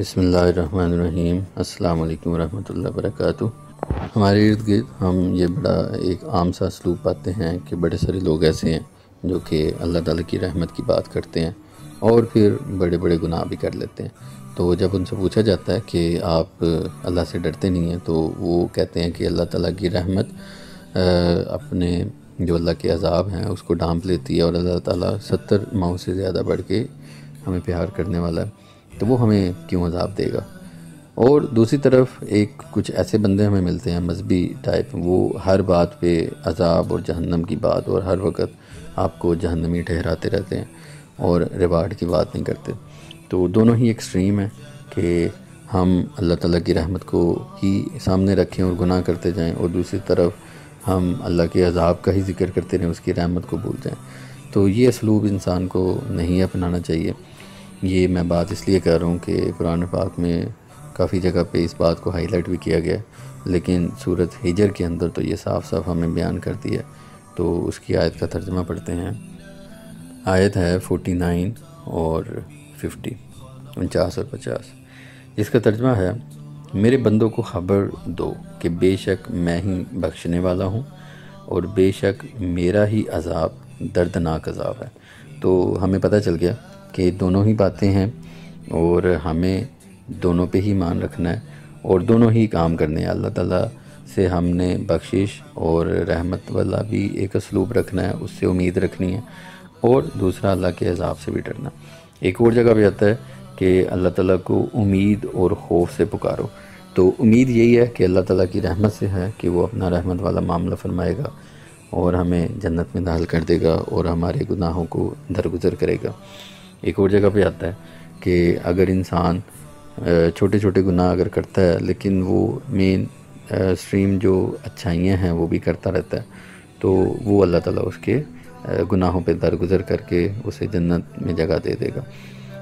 بسم اللہ الرحمن الرحیم۔ السلام علیکم ورحمۃ اللہ وبرکاتہ۔ ہمارے ارد گرد ہم یہ بڑا ایک عام سا اسلوب پاتے ہیں کہ بڑے سارے لوگ ایسے ہیں جو کہ اللہ تعالیٰ کی رحمت کی بات کرتے ہیں اور پھر بڑے بڑے گناہ بھی کر لیتے ہیں۔ تو جب ان سے پوچھا جاتا ہے کہ آپ اللہ سے ڈرتے نہیں ہیں تو وہ کہتے ہیں کہ اللہ تعالیٰ کی رحمت اپنے جو اللہ کے عذاب ہیں اس کو ڈھانپ لیتی ہے، اور اللہ تعالیٰ 70 ماؤں سے زیادہ بڑھ کے ہمیں پیار کرنے والا ہے، تو وہ ہمیں کیوں عذاب دے گا۔ اور دوسری طرف کچھ ایسے بندے ہمیں ملتے ہیں مذہبی ٹائپ، وہ ہر بات پہ عذاب اور جہنم کی بات اور ہر وقت آپ کو جہنمی ٹھہراتے رہتے ہیں اور ریوارڈ کی بات نہیں کرتے۔ تو دونوں ہی ایکسٹریم ہیں کہ ہم اللہ تعالیٰ کی رحمت کو ہی سامنے رکھیں اور گناہ کرتے جائیں، اور دوسری طرف ہم اللہ کے عذاب کا ہی ذکر کرتے رہیں، اس کی رحمت کو بھول جائیں۔ تو یہ اسلوب انسان کو نہیں اپنانا چاہیے۔ یہ میں بات اس لیے کہہ رہا ہوں کہ قرآن پاک میں کافی جگہ پہ اس بات کو ہائی لائٹ بھی کیا گیا ہے، لیکن سورۃ ہجر کے اندر تو یہ صاف صاف ہمیں بیان کر دیا ہے۔ تو اس کی آیت کا ترجمہ پڑھتے ہیں۔ آیت ہے 49 اور 50، 49 اور 50۔ اس کا ترجمہ ہے: میرے بندوں کو خبر دو کہ بے شک میں ہی بخشنے والا ہوں، اور بے شک میرا ہی عذاب دردناک عذاب ہے۔ تو ہمیں پتہ چل گیا کہ دونوں ہی باتیں ہیں، اور ہمیں دونوں پہ ہی مان رکھنا ہے اور دونوں ہی کام کرنے ہیں۔ اللہ تعالیٰ سے ہم نے بخشش اور رحمت والا بھی ایک اسلوب رکھنا ہے، اس سے امید رکھنی ہے، اور دوسرا اللہ کے عذاب سے بھی ڈرنا۔ ایک اور جگہ پہ آتا ہے کہ اللہ تعالیٰ کو امید اور خوف سے پکارو۔ تو امید یہی ہے کہ اللہ تعالیٰ کی رحمت سے ہے کہ وہ اپنا رحمت والا معاملہ فرمائے گا اور ہمیں جنت میں داخل کر دے گا اور ہمارے گناہوں کو درگزر کرے گا۔ ایک اور جگہ پہ آتا ہے کہ اگر انسان چھوٹے چھوٹے گناہ اگر کرتا ہے لیکن وہ مین سٹریم جو اچھائیاں ہیں وہ بھی کرتا رہتا ہے، تو وہ اللہ تعالیٰ اس کے گناہوں پہ درگزر کر کے اسے جنت میں جگہ دے دے گا۔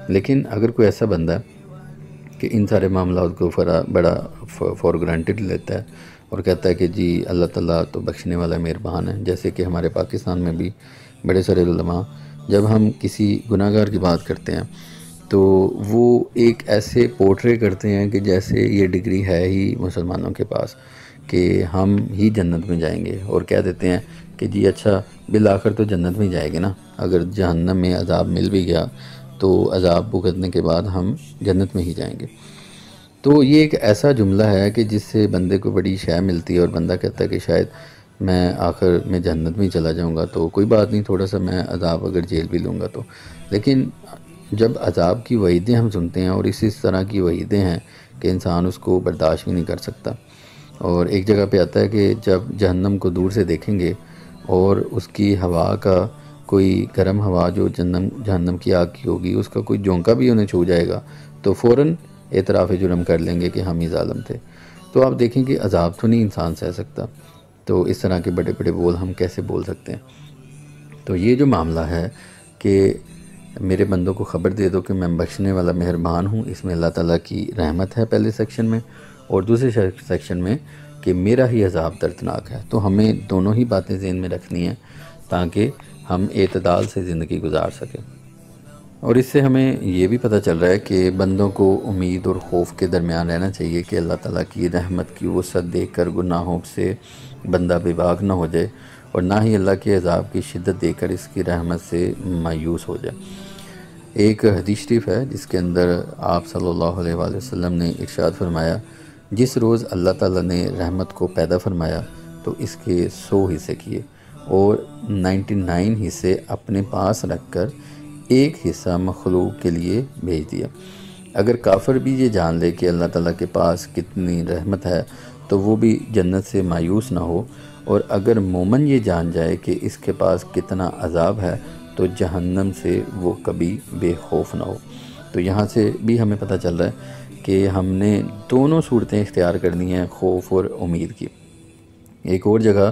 لیکن اگر کوئی ایسا بندہ ہے کہ ان سارے معاملات کو بڑا فور گرانٹیڈ لیتا ہے اور کہتا ہے کہ جی اللہ تعالیٰ تو بخشنے والا مہربان ہے، جیسے کہ ہمارے پاکستان میں بھی بڑے سارے علماء جب ہم کسی گناہ گار کی بات کرتے ہیں تو وہ ایک ایسے پورٹرے کرتے ہیں کہ جیسے یہ ڈگری ہے ہی مسلمانوں کے پاس کہ ہم ہی جنت میں جائیں گے، اور کہہ دیتے ہیں کہ جی اچھا بالآخر تو جنت میں جائے گے نا، اگر جہنم میں عذاب مل بھی گیا تو عذاب بھگتنے کے بعد ہم جنت میں ہی جائیں گے۔ تو یہ ایک ایسا جملہ ہے کہ جس سے بندے کو بڑی شے ملتی ہے، اور بندہ کہتا ہے کہ شاید میں آخر میں جنت میں ہی چلا جاؤں گا تو کوئی بات نہیں، تھوڑا سا میں عذاب اگر جیل بھی لوں گا تو۔ لیکن جب عذاب کی وعیدیں ہم سنتے ہیں، اور اسی طرح کی وعیدیں ہیں کہ انسان اس کو برداشت بھی نہیں کر سکتا، اور ایک جگہ پہ آتا ہے کہ جب جہنم کو دور سے دیکھیں گے اور اس کی ہوا کا کوئی گرم ہوا جو جہنم کی آگ کی ہوگی اس کا کوئی جھونکا بھی انہیں چھو جائے گا تو فوراً اعتراف جرم کر لیں گے کہ ہم ہی ظالم تھے۔ تو آپ دیکھیں کہ عذاب تو نہیں انسان سہ سکتا، تو اس طرح کے بڑے بڑے بول ہم کیسے بول سکتے ہیں؟ تو یہ جو معاملہ ہے کہ میرے بندوں کو خبر دے دو کہ میں بخشنے والا مہربان ہوں، اس میں اللہ تعالیٰ کی رحمت ہے پہلے سیکشن میں، اور دوسرے سیکشن میں کہ میرا ہی عذاب دردناک ہے۔ تو ہمیں دونوں ہی باتیں ذہن میں رکھنی ہیں تاکہ ہم اعتدال سے زندگی گزار سکیں۔ اور اس سے ہمیں یہ بھی پتہ چل رہا ہے کہ بندوں کو امید اور خوف کے درمیان رہنا چاہیے کہ اللہ تعالیٰ کی رحمت کی وسعت دیکھ کر گناہوں سے بندہ بے باک نہ ہو جائے، اور نہ ہی اللہ کے عذاب کی شدت دیکھ کر اس کی رحمت سے مایوس ہو جائے۔ ایک حدیث شریف ہے جس کے اندر آپ صلی اللہ علیہ وآلہ وسلم نے ارشاد فرمایا: جس روز اللہ تعالیٰ نے رحمت کو پیدا فرمایا تو اس کے 100 حصے کیے اور 99 حصے اپنے پاس رکھ کر ایک حصہ مخلوق کے لیے بھیج دیا۔ اگر کافر بھی یہ جان لے کہ اللہ تعالیٰ کے پاس کتنی رحمت ہے تو وہ بھی جنت سے مایوس نہ ہو، اور اگر مومن یہ جان جائے کہ اس کے پاس کتنا عذاب ہے تو جہنم سے وہ کبھی بے خوف نہ ہو۔ تو یہاں سے بھی ہمیں پتہ چل رہا ہے کہ ہم نے دونوں صورتیں اختیار کرنی ہیں، خوف اور امید کی۔ ایک اور جگہ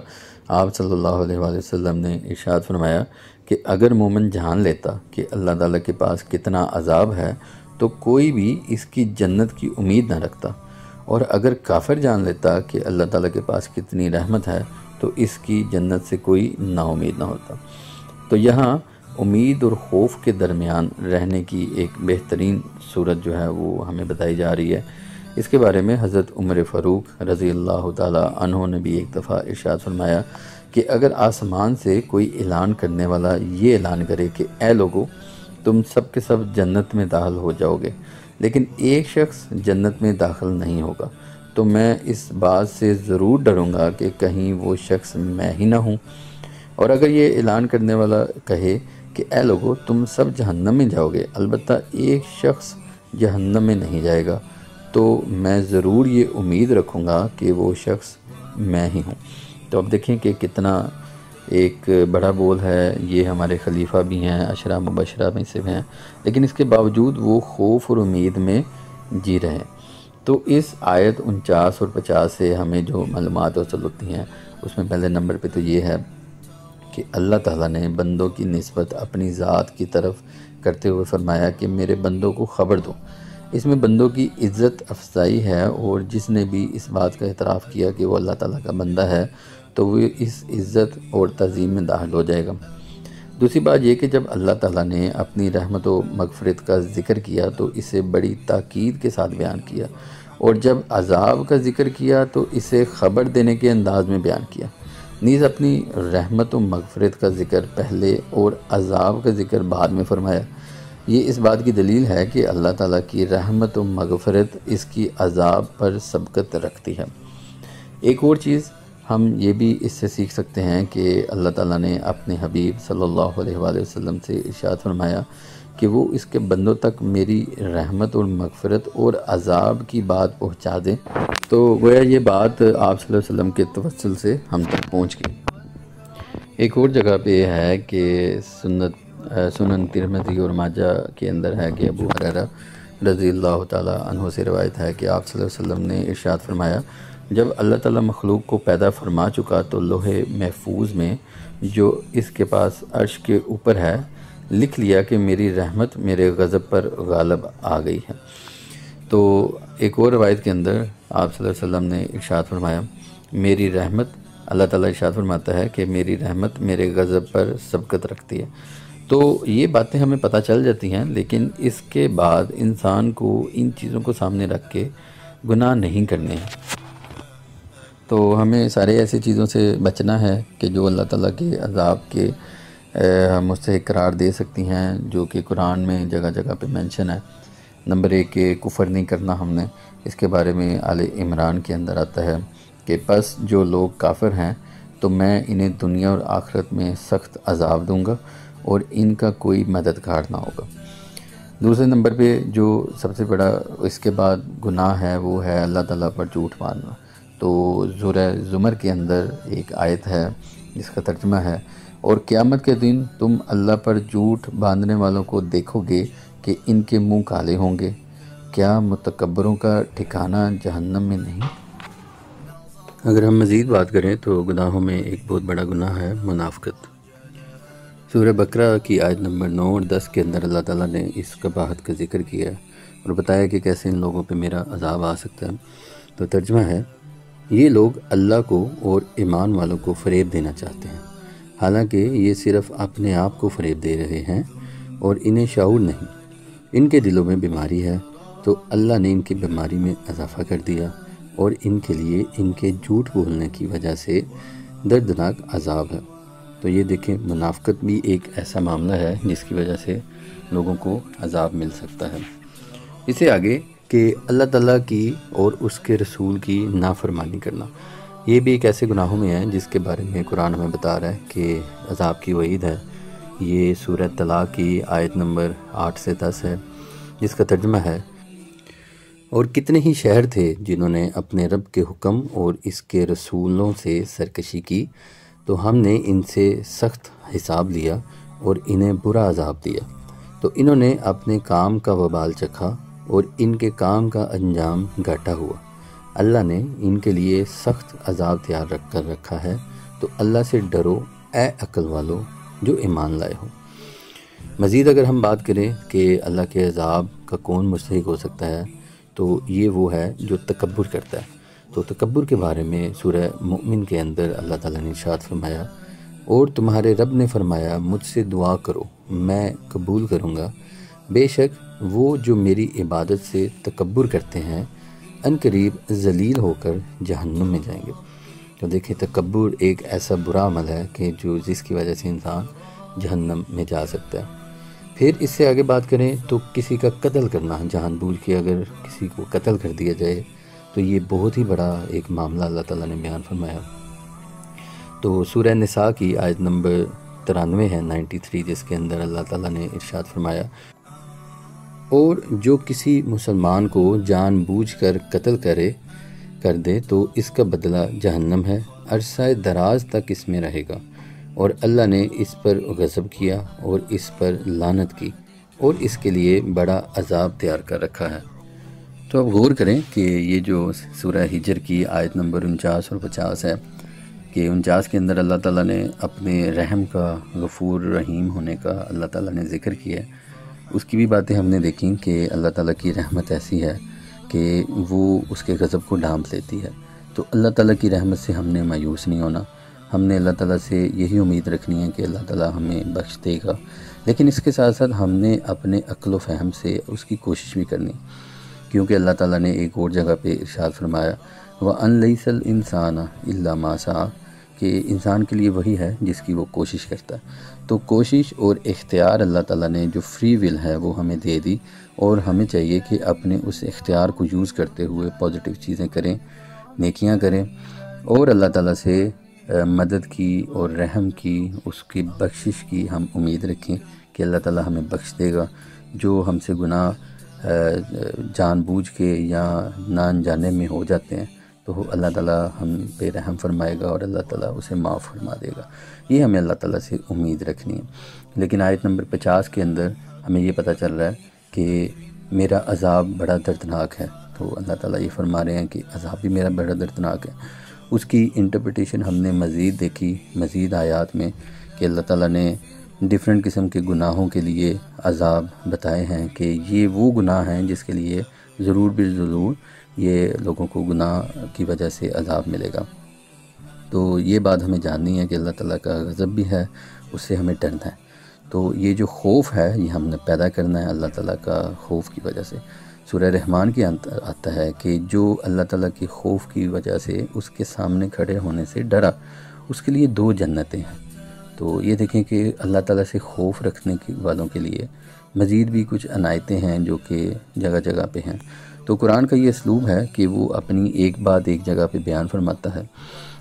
آپ صلی اللہ علیہ وآلہ وسلم نے ارشاد فرمایا کہ اگر مومن جان لیتا کہ اللہ تعالیٰ کے پاس کتنا عذاب ہے تو کوئی بھی اس کی جنت کی امید نہ رکھتا، اور اگر کافر جان لیتا کہ اللہ تعالیٰ کے پاس کتنی رحمت ہے تو اس کی جنت سے کوئی نا امید نہ ہوتا۔ تو یہاں امید اور خوف کے درمیان رہنے کی ایک بہترین صورت جو ہے وہ ہمیں بتائی جا رہی ہے۔ اس کے بارے میں حضرت عمر فاروق رضی اللہ تعالی عنہ نے بھی ایک دفعہ ارشاد فرمایا کہ اگر آسمان سے کوئی اعلان کرنے والا یہ اعلان کرے کہ اے لوگو تم سب کے سب جنت میں داخل ہو جاؤ گے، لیکن ایک شخص جنت میں داخل نہیں ہوگا، تو میں اس بات سے ضرور ڈروں گا کہ کہیں وہ شخص میں ہی نہ ہوں۔ اور اگر یہ اعلان کرنے والا کہے کہ اے لوگو تم سب جہنم میں جاؤ گے، البتہ ایک شخص جہنم میں نہیں جائے گا، تو میں ضرور یہ امید رکھوں گا کہ وہ شخص میں ہی ہوں۔ تو اب دیکھیں کہ کتنا ایک بڑا بول ہے، یہ ہمارے خلیفہ بھی ہیں، عشرہ مبشرہ میں سے ہیں، لیکن اس کے باوجود وہ خوف اور امید میں جی رہے ہیں۔ تو اس آیت 49 اور 50 سے ہمیں جو معلومات حاصل ہوتی ہیں، اس میں پہلے نمبر پہ تو یہ ہے کہ اللہ تعالیٰ نے بندوں کی نسبت اپنی ذات کی طرف کرتے ہوئے فرمایا کہ میرے بندوں کو خبر دو۔ اس میں بندوں کی عزت افزائی ہے، اور جس نے بھی اس بات کا اعتراف کیا کہ وہ اللہ تعالیٰ کا بندہ ہے تو وہ اس عزت اور تعظیم میں داخل ہو جائے گا۔ دوسری بات یہ کہ جب اللہ تعالیٰ نے اپنی رحمت و مغفرت کا ذکر کیا تو اسے بڑی تاکید کے ساتھ بیان کیا، اور جب عذاب کا ذکر کیا تو اسے خبر دینے کے انداز میں بیان کیا۔ نیز اپنی رحمت و مغفرت کا ذکر پہلے اور عذاب کا ذکر بعد میں فرمایا۔ یہ اس بات کی دلیل ہے کہ اللہ تعالیٰ کی رحمت و مغفرت اس کی عذاب پر سبقت رکھتی ہے۔ ایک اور چیز ہم یہ بھی اس سے سیکھ سکتے ہیں کہ اللہ تعالیٰ نے اپنے حبیب صلی اللہ علیہ وآلہ وسلم سے ارشاد فرمایا کہ وہ اس کے بندوں تک میری رحمت اور مغفرت اور عذاب کی بات پہنچا دیں، تو گویا یہ بات آپ صلی اللہ علیہ وسلم کے توسل سے ہم تک پہنچ گئی۔ ایک اور جگہ پہ یہ ہے کہ سنن ترمذی اور ماجہ کے اندر ہے کہ ابو ہریرہ رضی اللہ تعالی عنہ سے روایت ہے کہ آپ صلی اللہ علیہ وسلم نے ارشاد فرمایا جب اللہ تعالیٰ مخلوق کو پیدا فرما چکا تو لوح محفوظ میں جو اس کے پاس عرش کے اوپر ہے لکھ لیا کہ میری رحمت میرے غضب پر غالب آ گئی ہے۔ تو ایک اور روایت کے اندر آپ صلی اللہ علیہ وسلم نے ارشاد فرمایا میری رحمت، اللہ تعالیٰ ارشاد فرماتا ہے کہ میری رحمت میرے غضب پر سبقت رکھتی ہے۔ تو یہ باتیں ہمیں پتہ چل جاتی ہیں، لیکن اس کے بعد انسان کو ان چیزوں کو سامنے رکھ کے گناہ نہیں کرنے ہیں۔ تو ہمیں سارے ایسی چیزوں سے بچنا ہے کہ جو اللہ تعالیٰ کے عذاب کے مستحق قرار دے سکتی ہیں، جو کہ قرآن میں جگہ جگہ پہ مینشن ہے۔ نمبر 1 کہ کفر نہیں کرنا ہم نے، اس کے بارے میں آل عمران کے اندر آتا ہے کہ پس جو لوگ کافر ہیں تو میں انہیں دنیا اور آخرت میں سخت عذاب دوں گا اور ان کا کوئی مددگار نہ ہوگا۔ دوسرے نمبر پہ جو سب سے بڑا اس کے بعد گناہ ہے وہ ہے اللہ تعالیٰ پر جھوٹ مارنا۔ تو سورہ زمر کے اندر ایک آیت ہے جس کا ترجمہ ہے اور قیامت کے دن تم اللہ پر جھوٹ باندھنے والوں کو دیکھو گے کہ ان کے منہ کالے ہوں گے، کیا متکبروں کا ٹھکانہ جہنم میں نہیں؟ اگر ہم مزید بات کریں تو گناہوں میں ایک بہت بڑا گناہ ہے منافقت۔ سورہ بقرہ کی آیت نمبر 9 اور 10 کے اندر اللہ تعالیٰ نے اس قباحت کا ذکر کیا اور بتایا کہ کیسے ان لوگوں پہ میرا عذاب آ سکتا ہے۔ تو ترجمہ ہے یہ لوگ اللہ کو اور ایمان والوں کو فریب دینا چاہتے ہیں، حالانکہ یہ صرف اپنے آپ کو فریب دے رہے ہیں اور انہیں شعور نہیں۔ ان کے دلوں میں بیماری ہے تو اللہ نے ان کی بیماری میں اضافہ کر دیا اور ان کے لیے ان کے جھوٹ بولنے کی وجہ سے دردناک عذاب ہے۔ تو یہ دیکھیں منافقت بھی ایک ایسا معاملہ ہے جس کی وجہ سے لوگوں کو عذاب مل سکتا ہے۔ اسے آگے کہ اللہ تعالیٰ کی اور اس کے رسول کی نافرمانی کرنا، یہ بھی ایک ایسے گناہوں میں ہے جس کے بارے میں قرآن ہمیں بتا رہا ہے کہ عذاب کی وعید ہے۔ یہ سورہ طلاق کی آیت نمبر 8 سے 10 ہے جس کا ترجمہ ہے اور کتنے ہی شہر تھے جنہوں نے اپنے رب کے حکم اور اس کے رسولوں سے سرکشی کی تو ہم نے ان سے سخت حساب لیا اور انہیں برا عذاب دیا، تو انہوں نے اپنے کام کا وبال چکھا اور ان کے کام کا انجام گھاٹا ہوا۔ اللہ نے ان کے لیے سخت عذاب تیار کر رکھا ہے، تو اللہ سے ڈرو اے عقل والو جو ایمان لائے ہو۔ مزید اگر ہم بات کریں کہ اللہ کے عذاب کا کون مستحق ہو سکتا ہے تو یہ وہ ہے جو تکبر کرتا ہے۔ تو تکبر کے بارے میں سورہ مومن کے اندر اللہ تعالیٰ نے ارشاد فرمایا اور تمہارے رب نے فرمایا مجھ سے دعا کرو میں قبول کروں گا، بے شک وہ جو میری عبادت سے تکبر کرتے ہیں ان قریب ذلیل ہو کر جہنم میں جائیں گے۔ تو دیکھیں تکبر ایک ایسا برا عمل ہے کہ جس کی وجہ سے انسان جہنم میں جا سکتا ہے۔ پھر اس سے آگے بات کریں تو کسی کا قتل کرنا، جان بوجھ کے اگر کسی کو قتل کر دیا جائے تو یہ بہت ہی بڑا ایک معاملہ اللہ تعالیٰ نے بیان فرمایا۔ تو سورہ نساء کی آیت نمبر 93 ہے 93، جس کے اندر اللہ تعالیٰ نے ارشاد فرمایا، اور جو کسی مسلمان کو جان بوجھ کر قتل کر دے تو اس کا بدلہ جہنم ہے، عرصہ دراز تک اس میں رہے گا، اور اللہ نے اس پر غضب کیا اور اس پر لعنت کی اور اس کے لیے بڑا عذاب تیار کر رکھا ہے۔ تو اب غور کریں کہ یہ جو سورہ ہجر کی آیت نمبر 49 اور 50 ہے کہ 49 کے اندر اللہ تعالیٰ نے اپنے رحم کا، غفور رحیم ہونے کا اللہ تعالیٰ نے ذکر کیا ہے۔ اس کی بھی باتیں ہم نے دیکھیں کہ اللہ تعالیٰ کی رحمت ایسی ہے کہ وہ اس کے غضب کو ڈھانپ لیتی ہے۔ تو اللہ تعالیٰ کی رحمت سے ہم نے مایوس نہیں ہونا، ہم نے اللہ تعالیٰ سے یہی امید رکھنی ہے کہ اللہ تعالیٰ ہمیں بخش دے گا، لیکن اس کے ساتھ ساتھ ہم نے اپنے عقل و فہم سے اس کی کوشش بھی کرنی، کیونکہ اللہ تعالیٰ نے ایک اور جگہ پہ ارشاد فرمایا وَأَن لَيْسَ الْإِنسَانَ إِلَّا مَا سَعَىٰ، کہ انسان کے لیے وہی ہے جس کی وہ کوشش کرتا ہے۔ تو کوشش اور اختیار اللہ تعالیٰ نے جو فری ول ہے وہ ہمیں دے دی، اور ہمیں چاہیے کہ اپنے اس اختیار کو یوز کرتے ہوئے پازیٹیو چیزیں کریں، نیکیاں کریں، اور اللہ تعالیٰ سے مدد کی اور رحم کی، اس کی بخشش کی ہم امید رکھیں کہ اللہ تعالیٰ ہمیں بخش دے گا۔ جو ہم سے گناہ جان بوجھ کے یا نہ انجانے میں ہو جاتے ہیں تو اللہ تعالیٰ ہم پہ رحم فرمائے گا اور اللہ تعالیٰ اسے معاف فرما دے گا، یہ ہمیں اللہ تعالیٰ سے امید رکھنی ہے۔ لیکن آیت نمبر 50 کے اندر ہمیں یہ پتہ چل رہا ہے کہ میرا عذاب بڑا دردناک ہے، تو اللہ تعالیٰ یہ فرما رہے ہیں کہ عذاب بھی میرا بڑا دردناک ہے۔ اس کی انٹرپریٹیشن ہم نے مزید دیکھی مزید آیات میں کہ اللہ تعالیٰ نے ڈیفرنٹ قسم کے گناہوں کے لیے عذاب بتائے ہیں کہ یہ وہ گناہ ہیں جس کے لیے ضرور بالضرور یہ لوگوں کو گناہ کی وجہ سے عذاب ملے گا۔ تو یہ بات ہمیں جاننی ہے کہ اللہ تعالیٰ کا غضب بھی ہے، اس سے ہمیں ڈرنا ہے۔ تو یہ جو خوف ہے یہ ہم نے پیدا کرنا ہے اللہ تعالیٰ کا خوف کی وجہ سے۔ سورہ رحمان کی آتا ہے کہ جو اللہ تعالیٰ کی خوف کی وجہ سے اس کے سامنے کھڑے ہونے سے ڈرا، اس کے لیے 2 جنتیں ہیں۔ تو یہ دیکھیں کہ اللہ تعالیٰ سے خوف رکھنے والوں کے لیے مزید بھی کچھ عنایتیں ہیں جو کہ جگہ جگہ پہ ہیں۔ تو قرآن کا یہ اسلوب ہے کہ وہ اپنی ایک بات ایک جگہ پہ بیان فرماتا ہے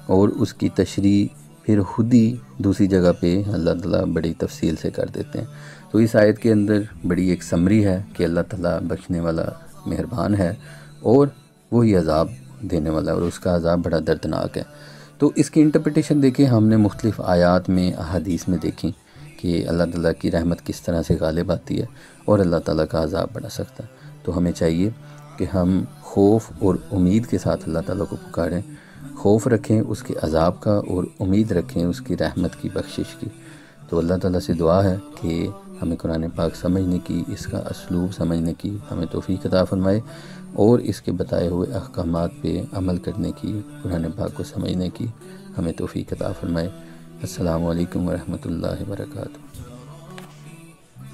اور اس کی تشریح پھر خود ہی دوسری جگہ پہ اللہ تعالیٰ بڑی تفصیل سے کر دیتے ہیں۔ تو اس آیت کے اندر بڑی ایک سمری ہے کہ اللہ تعالیٰ بخشنے والا مہربان ہے اور وہی عذاب دینے والا ہے، اور اس کا عذاب بڑا دردناک ہے۔ تو اس کی انٹرپریٹیشن دیکھیں ہم نے مختلف آیات میں احادیث میں دیکھی کہ اللہ تعالیٰ کی رحمت کس طرح سے غالب آتی ہے اور اللہ تعالیٰ کا عذاب بڑا سخت ہے۔ تو ہمیں چاہیے کہ ہم خوف اور امید کے ساتھ اللہ تعالیٰ کو پکاریں، خوف رکھیں اس کے عذاب کا اور امید رکھیں اس کی رحمت کی، بخشش کی۔ تو اللہ تعالیٰ سے دعا ہے کہ ہمیں قرآن پاک سمجھنے کی، اس کا اسلوب سمجھنے کی ہمیں توفیق عطا فرمائے، اور اس کے بتائے ہوئے احکامات پہ عمل کرنے کی، قرآن پاک کو سمجھنے کی ہمیں توفیق عطا فرمائے۔ السلام علیکم ورحمۃ اللہ وبرکاتہ۔